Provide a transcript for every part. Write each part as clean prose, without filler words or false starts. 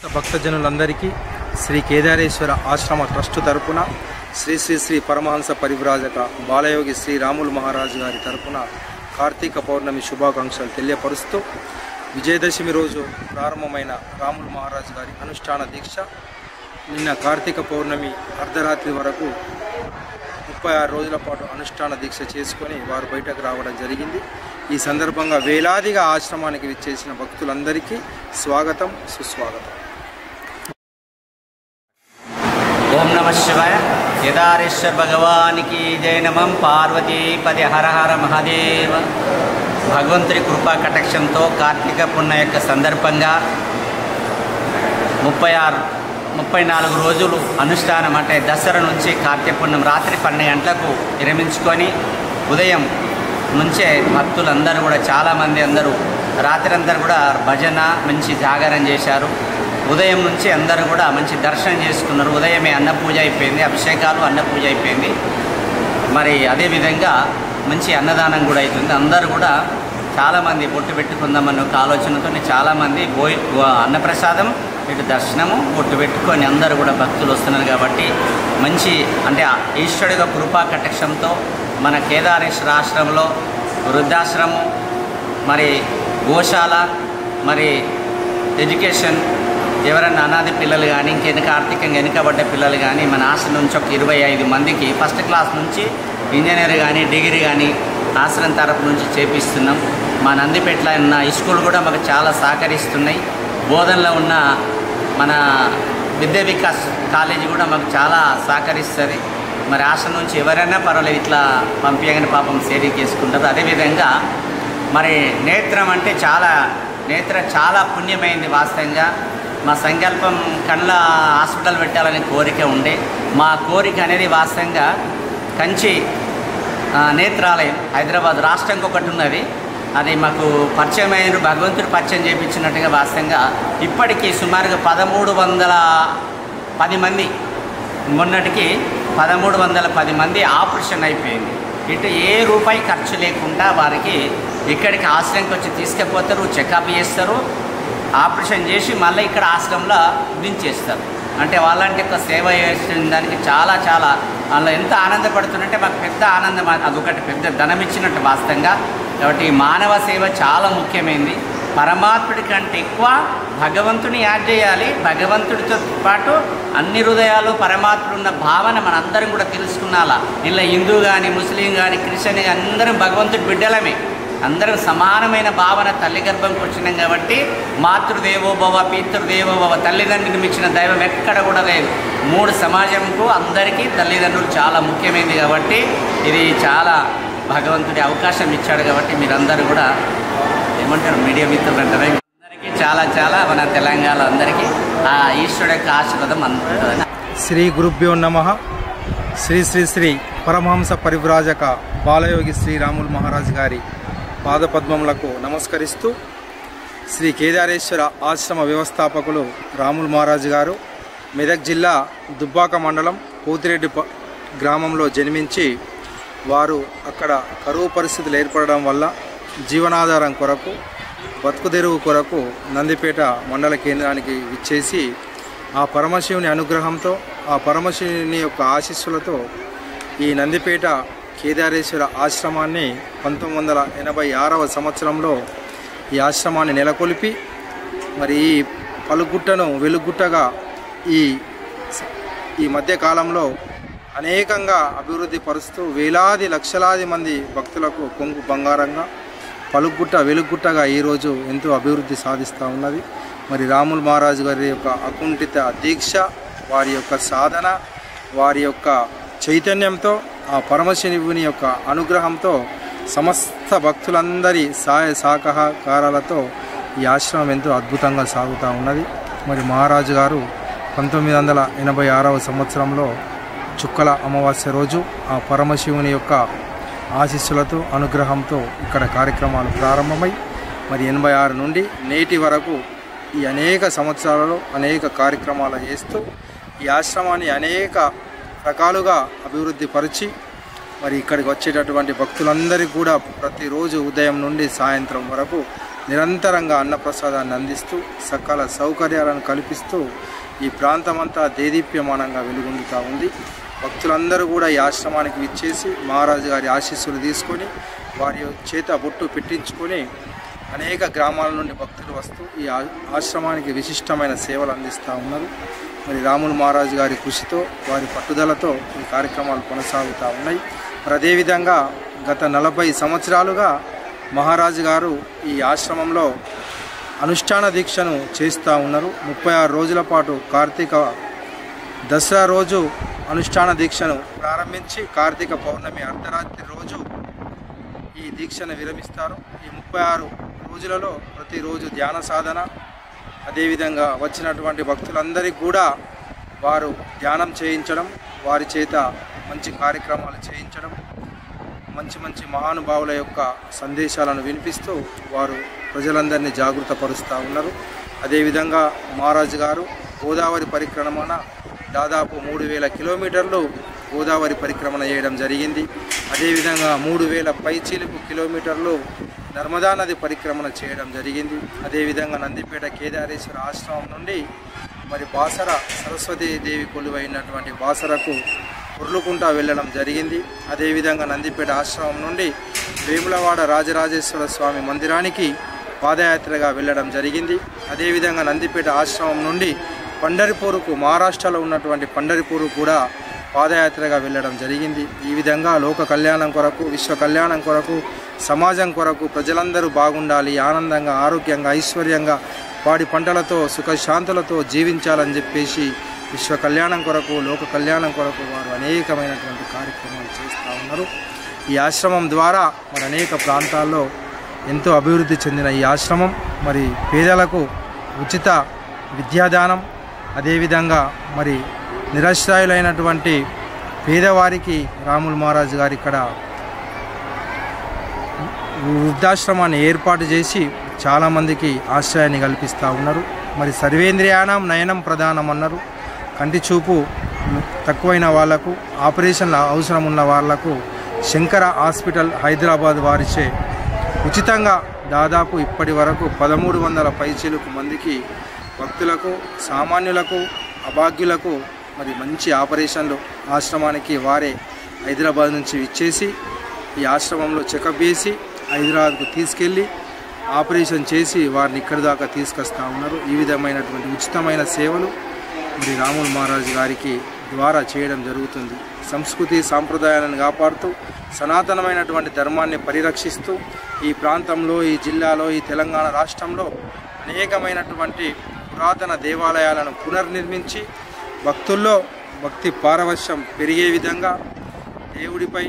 భక్తజనులందరికీ శ్రీ కేదారేశ్వర ఆశ్రమ ట్రస్ట్ తరపున శ్రీ శ్రీ శ్రీ పరమహంస పరివ్రాజక బాలయోగి శ్రీ రాములు మహారాజు గారి తరపున కార్తీక పౌర్ణమి శుభాకాంక్షలు తెలియపరుస్తూ విజయదశమి రోజు ప్రారంభమైన రాములు మహారాజు గారి అనుష్ఠాన దీక్ష నిన్న కార్తీక పౌర్ణమి అర్ధరాత్రి వరకు 36 రోజుల పాటు అనుష్ఠాన దీక్ష చేసుకొని వారు బయటకు రావడం జరిగింది. ఈ సందర్భంగా వేలాదిగా ఆశ్రమానికి విచ్చేసిన భక్తులందరికీ స్వాగతం సుస్వాగతం. ఓం నమః శివాయ. కేదారేశ్వర భగవానికి జయ. నమః పార్వతీపతి హర హర మహాదేవ. భగవంతుడి కృపా కటాక్షంతో కార్తీక పుణ్య యొక్క సందర్భంగా 34 రోజులు అనుష్ఠానం అంటే దసరా నుంచి కార్తీక పుణ్యం రాత్రి 12 గంటలకు విరమించుకొని ఉదయం నుంచే భక్తులందరూ కూడా చాలామంది అందరూ రాత్రి అందరూ కూడా భజన మంచి జాగరణ చేశారు. ఉదయం నుంచి అందరూ కూడా మంచి దర్శనం చేసుకున్నారు. ఉదయమే అన్నపూజ అయిపోయింది, అభిషేకాలు అన్నపూజ అయిపోయింది. మరి అదేవిధంగా మంచి అన్నదానం కూడా అవుతుంది. అందరూ కూడా చాలామంది బొట్టు పెట్టుకుందామన్న ఒక ఆలోచనతో చాలామంది అన్నప్రసాదం ఇటు దర్శనము బొట్టు పెట్టుకొని అందరూ కూడా భక్తులు వస్తున్నారు. కాబట్టి మంచి అంటే ఈశ్వరుడిగా కృపా కటాక్షంతో మన కేదారేశ్వర ఆశ్రమంలో వృద్ధాశ్రమం, మరి గోశాల, మరి ఎడ్యుకేషన్, ఎవరైనా అనాథ పిల్లలు కానీ ఇంకెనక ఆర్థికంగా వెనుకబడ్డ పిల్లలు కానీ మన ఆశ్రమం నుంచి ఒక 25 మందికి ఫస్ట్ క్లాస్ నుంచి ఇంజనీర్ కానీ డిగ్రీ కానీ ఆశ్రమం తరపు నుంచి చేపిస్తున్నాం. మా నందిపేటలో ఉన్న స్కూల్ కూడా మాకు చాలా సహకరిస్తున్నాయి. బోధనలో ఉన్న మన విద్యా వికాస్ కాలేజీ కూడా మాకు చాలా సహకరిస్తుంది. మరి ఆశ్రమం నుంచి ఎవరైనా పర్వాలేదు ఇట్లా పంపించగానే పాపం సేవ చేసుకుంటారు. అదేవిధంగా మరి నేత్రం అంటే చాలా పుణ్యమైంది. వాస్తవంగా మా సంకల్పం కళ్ళ హాస్పిటల్ పెట్టాలనే కోరిక ఉండే. మా కోరిక అనేది వాస్తవంగా కంచి నేత్రాలయం హైదరాబాద్ రాష్ట్రంకి ఒకటి ఉన్నది. అది మాకు పరిచయం అయిన భగవంతుడు పరిచయం చేయించినట్టుగా వాస్తవంగా ఇప్పటికీ సుమారుగా 1310 మంది, మొన్నటికి 1310 మంది ఆపరేషన్ అయిపోయింది. ఇటు ఏ రూపాయి ఖర్చు లేకుండా వారికి ఇక్కడికి ఆశ్రమంకి వచ్చి తీసుకుపోతారు, చెకప్ చేస్తారు, ఆపరేషన్ చేసి మళ్ళీ ఇక్కడ ఆశ్రమంలో దించేస్తారు. అంటే వాళ్ళంటి యొక్క సేవ చేసిన దానికి చాలా అందులో ఎంత ఆనందపడుతుందంటే మాకు పెద్ద ఆనందం, అదొకటి పెద్ద ధనం ఇచ్చినట్టు వాస్తవంగా. కాబట్టి మానవ సేవ చాలా ముఖ్యమైనది. పరమాత్ముడి కంటే ఎక్కువ భగవంతుని యాడ్ చేయాలి. భగవంతుడితో పాటు అన్ని హృదయాలు పరమాత్ముడు ఉన్న భావన మనందరం కూడా తెలుసుకున్నాలా. ఇలా హిందూ కానీ ముస్లిం కానీ క్రిస్టియన్ కానీ అందరం భగవంతుడి బిడ్డలమే. అందరం సమానమైన భావన తల్లి గర్భంకి వచ్చినాం. కాబట్టి మాతృదేవోభవ పితృదేవోభవ, తల్లిదండ్రులకు మించిన దైవం ఎక్కడ కూడా లేదు. 3 సమాజంకు అందరికీ తల్లిదండ్రులు చాలా ముఖ్యమైనది. కాబట్టి ఇది చాలా భగవంతుడి అవకాశం ఇచ్చాడు. కాబట్టి మీరందరూ కూడా ఏమంటారు, మీడియా మిత్రులు అంటారు, అందరికీ చాలా మన తెలంగాణ అందరికీ ఆ ఈశ్వరుడు యొక్క ఆశీర్వాదం అందుతుంది. శ్రీ గురుభ్యో నమః. శ్రీ శ్రీ శ్రీ పరమహంస పరివ్రాజక బాలయోగి శ్రీ రాములు మహారాజు గారి పాదపద్మములకు నమస్కరిస్తూ శ్రీ కేదారేశ్వర ఆశ్రమ వ్యవస్థాపకులు రాములు మహారాజు గారు మెదక్ జిల్లా దుబ్బాక మండలం పోతిరెడ్డి గ్రామంలో జన్మించి వారు అక్కడ కరువు పరిస్థితులు ఏర్పడడం వల్ల జీవనాధారం కొరకు బతుకుదెరువు కొరకు నందిపేట మండల కేంద్రానికి విచ్చేసి ఆ పరమశివుని అనుగ్రహంతో ఆ పరమశివుని యొక్క ఆశీస్సులతో ఈ నందిపేట కేదారేశ్వర ఆశ్రమాన్ని 1986వ సంవత్సరంలో ఈ ఆశ్రమాన్ని నెలకొల్పి మరి ఈ పలుగుట్టను వెలుగుట్టగా ఈ మధ్యకాలంలో అనేకంగా అభివృద్ధి పరుస్తూ వేలాది లక్షలాది మంది భక్తులకు కొంగు బంగారంగా పలుగుట్ట వెలుగుట్టగా ఈరోజు ఎంతో అభివృద్ధి సాధిస్తూ ఉన్నది. మరి రాములు మహారాజు గారి యొక్క అకుంఠిత దీక్ష, వారి యొక్క సాధన, వారి యొక్క చైతన్యంతో ఆ పరమశివుని యొక్క అనుగ్రహంతో సమస్త భక్తులందరి సహాయ సహకారాలతో ఈ ఆశ్రమం ఎంతో అద్భుతంగా సాగుతూ ఉన్నది. మరి మహారాజు గారు 1986వ సంవత్సరంలో చుక్కల అమావాస్య రోజు ఆ పరమశివుని యొక్క ఆశీస్సులతో అనుగ్రహంతో ఇక్కడ కార్యక్రమాలు ప్రారంభమై మరి 86 నుండి నేటి వరకు ఈ అనేక సంవత్సరాలలో అనేక కార్యక్రమాలు చేస్తూ ఈ ఆశ్రమాన్ని అనేక రకాలుగా అభివృద్ధి పరిచి మరి ఇక్కడికి వచ్చేటటువంటి భక్తులందరికీ కూడా ప్రతిరోజు ఉదయం నుండి సాయంత్రం వరకు నిరంతరంగా అన్నప్రసాదాన్ని అందిస్తూ సకల సౌకర్యాలను కల్పిస్తూ ఈ ప్రాంతమంతా దేదీప్యమానంగా వెలుగొందుతూ ఉంది. భక్తులందరూ కూడా ఈ ఆశ్రమానికి విచ్చేసి మహారాజు గారి ఆశీస్సులు తీసుకొని వారి చేత బొట్టు పెట్టించుకొని అనేక గ్రామాల నుండి భక్తులు వస్తూ ఈ ఆశ్రమానికి విశిష్టమైన సేవలు అందిస్తూ ఉన్నారు. మరి రాములు మహారాజు గారి కృషితో వారి పట్టుదలతో ఈ కార్యక్రమాలు కొనసాగుతూ ఉన్నాయి. మరి అదేవిధంగా గత 40 సంవత్సరాలుగా మహారాజు గారు ఈ ఆశ్రమంలో అనుష్ఠాన దీక్షను చేస్తూ ఉన్నారు. 36 రోజుల పాటు కార్తీక దసరా రోజు అనుష్ఠాన దీక్షను ప్రారంభించి కార్తీక పౌర్ణమి అర్ధరాత్రి రోజు ఈ దీక్షను విరమిస్తారు. ఈ 36 రోజులలో ప్రతిరోజు ధ్యాన సాధన, అదేవిధంగా వచ్చినటువంటి భక్తులందరికీ కూడా వారు ధ్యానం చేయించడం, వారి చేత మంచి కార్యక్రమాలు చేయించడం, మంచి మహానుభావుల యొక్క సందేశాలను వినిపిస్తూ వారు ప్రజలందరినీ జాగృతపరుస్తూ ఉన్నారు. అదేవిధంగా మహారాజు గారు గోదావరి పరిక్రమణ దాదాపు 3000 కిలోమీటర్లు గోదావరి పరిక్రమణ చేయడం జరిగింది. అదేవిధంగా 3000 పైచీలకు కిలోమీటర్లు నర్మదా నది పరిక్రమణ చేయడం జరిగింది. అదేవిధంగా నందిపేట కేదారేశ్వర ఆశ్రమం నుండి మరి బాసర సరస్వతీదేవి కొలువైనటువంటి బాసరకు ఉర్లుకుంటా వెళ్ళడం జరిగింది. అదేవిధంగా నందిపేట ఆశ్రమం నుండి వేములవాడ రాజరాజేశ్వర స్వామి మందిరానికి పాదయాత్రగా వెళ్ళడం జరిగింది. అదేవిధంగా నందిపేట ఆశ్రమం నుండి పండరిపూరుకు, మహారాష్ట్రలో ఉన్నటువంటి పండరిపూరు కూడా పాదయాత్రగా వెళ్ళడం జరిగింది. ఈ విధంగా లోక కళ్యాణం కొరకు, విశ్వ కళ్యాణం కొరకు, సమాజం కొరకు ప్రజలందరూ బాగుండాలి, ఆనందంగా, ఆరోగ్యంగా, ఐశ్వర్యంగా, పాడి పంటలతో సుఖశాంతులతో జీవించాలని చెప్పేసి విశ్వ కళ్యాణం కొరకు, లోక కళ్యాణం కొరకు వారు అనేకమైనటువంటి కార్యక్రమాలు చేస్తూ ఉన్నారు. ఈ ఆశ్రమం ద్వారా మరి అనేక ప్రాంతాల్లో ఎంతో అభివృద్ధి చెందిన ఈ ఆశ్రమం మరి పేదలకు ఉచిత విద్యాదానం, అదేవిధంగా మరి నిరశ్రాయులైనటువంటి పేదవారికి రాములు మహారాజు గారు ఇక్కడ వృద్ధాశ్రమాన్ని ఏర్పాటు చేసి చాలామందికి ఆశ్రయాన్ని కల్పిస్తూ ఉన్నారు. మరి సర్వేంద్రియానం నయనం ప్రధానం అన్నారు. కంటి చూపు తక్కువైన వాళ్లకు, ఆపరేషన్ల అవసరం ఉన్న వాళ్లకు శంకర హాస్పిటల్ హైదరాబాద్ వారిచే ఉచితంగా దాదాపు ఇప్పటి వరకు 1300 పైచీలకు మందికి భక్తులకు, సామాన్యులకు, అభాగ్యులకు మరి మంచి ఆపరేషన్లు ఆశ్రమానికి వారే హైదరాబాద్ నుంచి ఇచ్చేసి ఈ ఆశ్రమంలో చెకప్ చేసి హైదరాబాద్కు తీసుకెళ్ళి ఆపరేషన్ చేసి వారిని ఇక్కడి దాకా తీసుకొస్తూ ఉన్నారు. ఈ విధమైనటువంటి ఉచితమైన సేవలు మరి రాములు మహారాజు గారికి ద్వారా చేయడం జరుగుతుంది. సంస్కృతి సాంప్రదాయాలను కాపాడుతూ సనాతనమైనటువంటి ధర్మాన్ని పరిరక్షిస్తూ ఈ ప్రాంతంలో, ఈ జిల్లాలో, ఈ తెలంగాణ రాష్ట్రంలో అనేకమైనటువంటి పురాతన దేవాలయాలను పునర్నిర్మించి భక్తుల్లో భక్తి పారవశ్యం పెరిగే విధంగా దేవుడిపై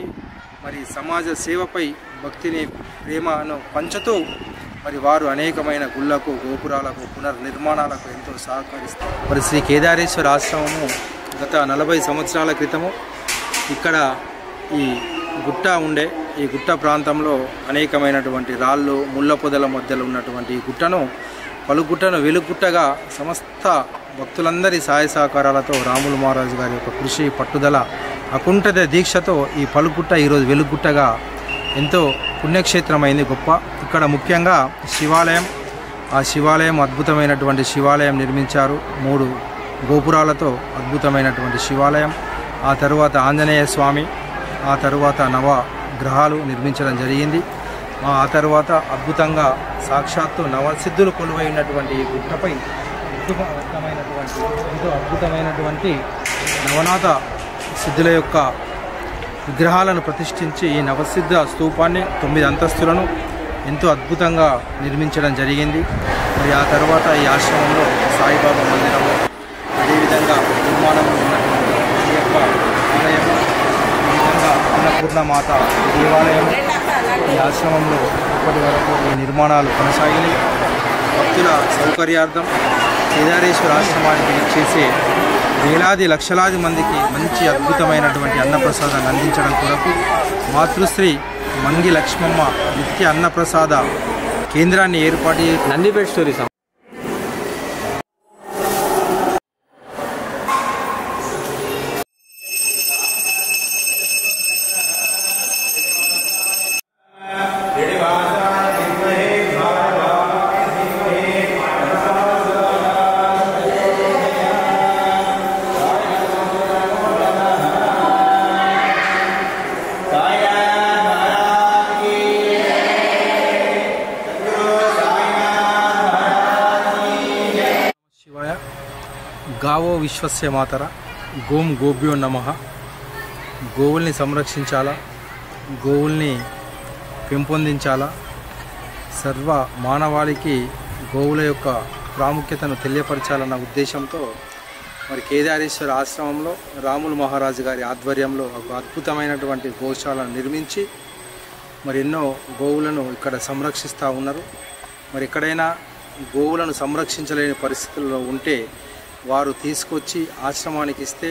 మరి సమాజ సేవపై భక్తిని, ప్రేమను పంచుతూ మరి వారు అనేకమైన గుళ్ళకు, గోపురాలకు, పునర్నిర్మాణాలకు ఎంతో సహకరిస్తారు. మరి శ్రీ కేదారేశ్వర ఆశ్రమము గత 40 సంవత్సరాల క్రితము ఇక్కడ ఈ గుట్ట ఉండే, ఈ గుట్ట ప్రాంతంలో అనేకమైనటువంటి రాళ్ళు, ముళ్ళ పొదల మధ్యలో ఉన్నటువంటి ఈ గుట్టను పలుగుట్టను వెలుగుట్టగా సమస్త భక్తులందరి సహాయ సహకారాలతో రాములు మహారాజు గారి యొక్క కృషి, పట్టుదల, అకుంఠిత దీక్షతో ఈ పలుగుట్ట ఈరోజు వెలుగుట్టగా ఎంతో పుణ్యక్షేత్రమైంది, గొప్ప. ఇక్కడ ముఖ్యంగా శివాలయం, ఆ శివాలయం అద్భుతమైనటువంటి శివాలయం నిర్మించారు. 3 గోపురాలతో అద్భుతమైనటువంటి శివాలయం. ఆ తరువాత ఆంజనేయ స్వామి, ఆ తరువాత నవగ్రహాలు నిర్మించడం జరిగింది. ఆ తర్వాత అద్భుతంగా సాక్షాత్తు నవసిద్ధులు కొలువైనటువంటి ఈ గుట్టపై అద్భుతమైనటువంటి నవనాథ సిద్ధుల యొక్క విగ్రహాలను ప్రతిష్ఠించి ఈ నవసిద్ధ స్తూపాన్ని 9 అంతస్తులను ఎంతో అద్భుతంగా నిర్మించడం జరిగింది. మరి ఆ తర్వాత ఈ ఆశ్రమంలో సాయిబాబా మందిరము, అదేవిధంగా నిర్మాణంలో ఉన్నటువంటి ఈ యొక్క ఆలయము, ఈ విధంగా అన్నపూర్ణమాత దేవాలయం ఈ ఆశ్రమంలో ఇప్పటి వరకు ఈ నిర్మాణాలు కొనసాగినాయి. భక్తుల సౌకర్యార్థం కేదారేశ్వర ఆశ్రమానికి చేసే వేలాది లక్షలాది మందికి మంచి అద్భుతమైనటువంటి అన్నప్రసాదాన్ని అందించడం కొరకు మాతృశ్రీ మంగి లక్ష్మమ్మ నిత్య అన్నప్రసాద కేంద్రాన్ని ఏర్పాటు చేసి నందిపేట స్టోరీస్ శివాయ. గావో విశ్వస్య మాతర, గోం గోభ్యో నమః. గోవుల్ని సంరక్షించాలా, గోవుల్ని పెంపొందించాలా, సర్వ మానవాళికి గోవుల యొక్క ప్రాముఖ్యతను తెలియపరచాలన్న ఉద్దేశంతో మరి కేదారేశ్వర ఆశ్రమంలో రాములు మహారాజు గారి ఆధ్వర్యంలో ఒక అద్భుతమైనటువంటి గోశాలను నిర్మించి మరి ఎన్నో గోవులను ఇక్కడ సంరక్షిస్తూ ఉన్నారు. మరి ఎక్కడైనా గోవులను సంరక్షించలేని పరిస్థితుల్లో ఉంటే వారు తీసుకొచ్చి ఆశ్రమానికి ఇస్తే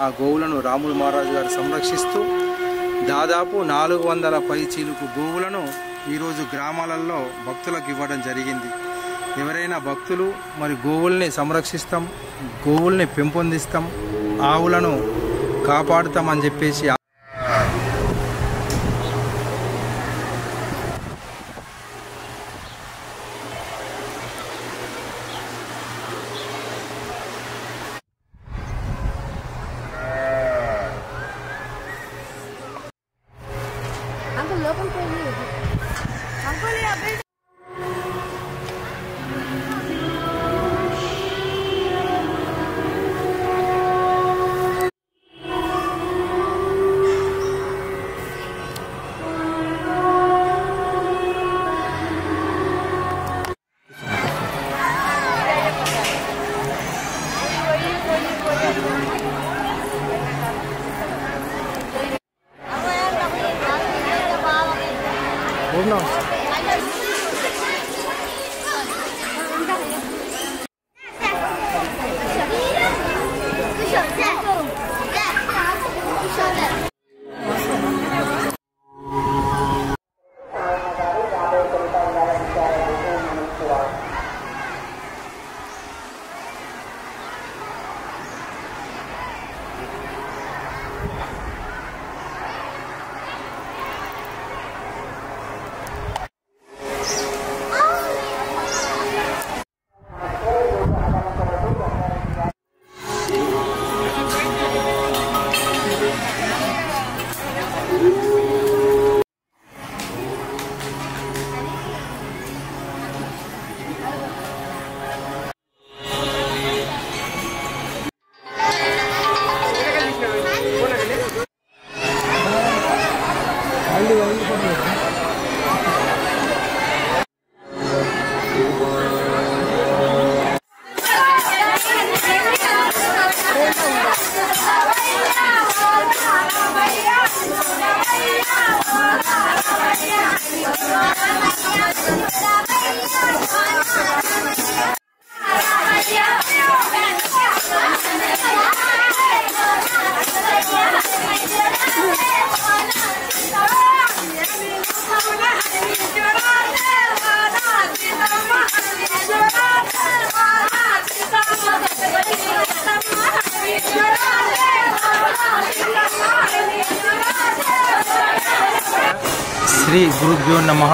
ఆ గోవులను రాములు మహారాజు గారు సంరక్షిస్తూ దాదాపు 400 పైచీలకు గోవులను ఈరోజు గ్రామాలలో భక్తులకు ఇవ్వడం జరిగింది. ఎవరైనా భక్తులు మరి గోవుల్ని సంరక్షిస్తాం, గోవుల్ని పెంపొందిస్తాం, ఆవులను కాపాడుతామని చెప్పేసి శ్రీ గురుభ్యో నమః.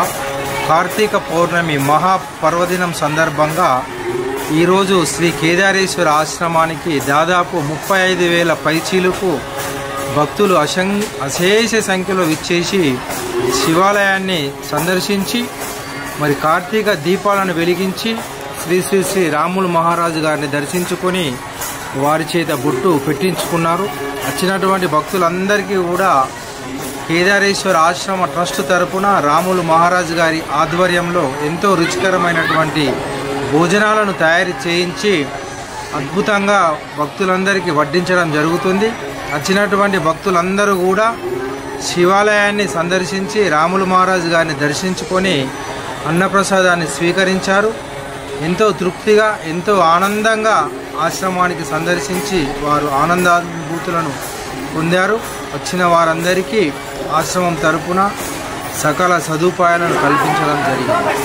కార్తీక పౌర్ణమి మహాపర్వదినం సందర్భంగా ఈరోజు శ్రీ కేదారేశ్వర ఆశ్రమానికి దాదాపు 35,000 పైచీలకు భక్తులు అశేష సంఖ్యలో విచ్చేసి శివాలయాన్ని సందర్శించి మరి కార్తీక దీపాలను వెలిగించి శ్రీ శ్రీ శ్రీ రాములు మహారాజు గారిని దర్శించుకొని వారి చేత బొట్టు పెట్టించుకున్నారు. వచ్చినటువంటి భక్తులందరికీ కూడా కేదారేశ్వర ఆశ్రమ ట్రస్ట్ తరపున రాములు మహారాజు గారి ఆధ్వర్యంలో ఎంతో రుచికరమైనటువంటి భోజనాలను తయారు చేయించి అద్భుతంగా భక్తులందరికీ వడ్డించడం జరుగుతుంది. వచ్చినటువంటి భక్తులందరూ కూడా శివాలయాన్ని సందర్శించి రాములు మహారాజు గారిని దర్శించుకొని అన్నప్రసాదాన్ని స్వీకరించారు. ఎంతో తృప్తిగా ఎంతో ఆనందంగా ఆశ్రమానికి సందర్శించి వారు ఆనందానుభూతులను పొందారు. వచ్చిన వారందరికీ ఆశ్రమం తరపున సకల సదుపాయాలను కల్పించడం జరిగింది.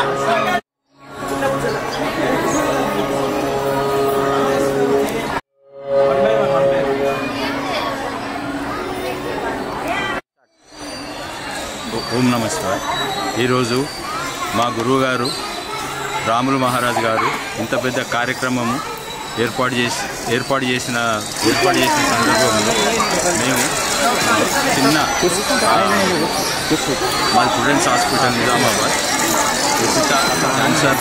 ఓం నమస్కారం. ఈరోజు మా గురువుగారు రాములు మహారాజు గారు ఇంత పెద్ద కార్యక్రమము ఏర్పాటు చేసిన సందర్భంలో మేము చిన్న మా స్టూడెంట్స్ హాస్పిటల్ నిజామాబాద్ ఉచిత క్యాన్సర్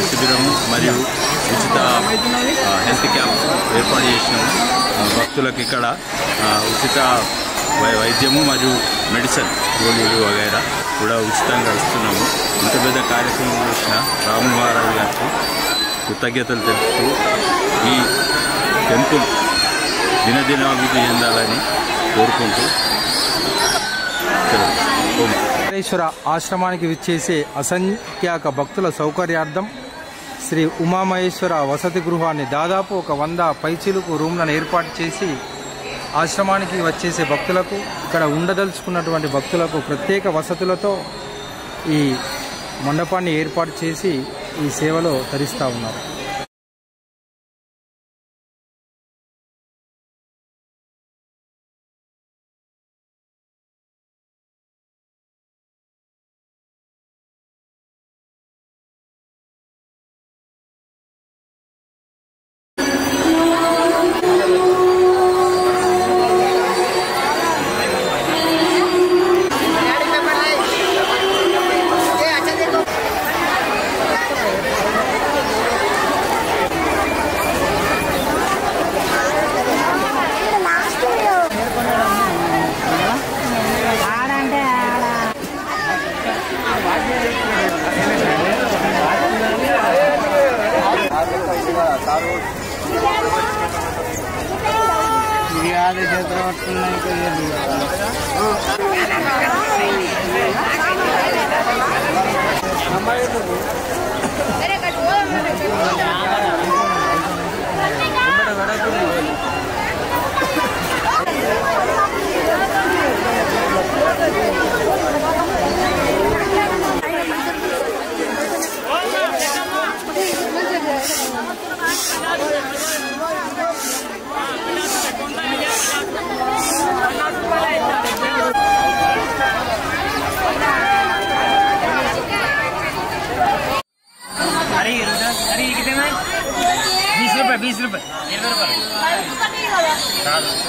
శిబిరము మరియు ఉచిత హెల్త్ క్యాంప్ ఏర్పాటు చేసినాము. భక్తులకు ఇక్కడ ఉచిత వైద్యము మరియు మెడిసిన్ గోళీలు వగైరా కూడా ఉచితంగా ఇస్తున్నాము. ఇంత పెద్ద కార్యక్రమం చేసిన రాములు మహారాజు గారికి కృతజ్ఞతలు తెలుపుతూ ఈ టెంపుల్ దినదినాభివృద్ధి చెందాలని కోరుకుంటూ వెంకటేశ్వర ఆశ్రమానికి విచ్చేసే అసంఖ్యాక భక్తుల సౌకర్యార్థం శ్రీ ఉమామహేశ్వర వసతి గృహాన్ని దాదాపు 100 పైచిలుకు రూమ్లను ఏర్పాటు చేసి ఆశ్రమానికి వచ్చేసే భక్తులకు, ఇక్కడ ఉండదలుచుకున్నటువంటి భక్తులకు ప్రత్యేక వసతులతో ఈ మండపాన్ని ఏర్పాటు చేసి ఈ సేవలో తరిస్తూ ఉన్నారు.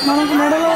మనకు మెడలో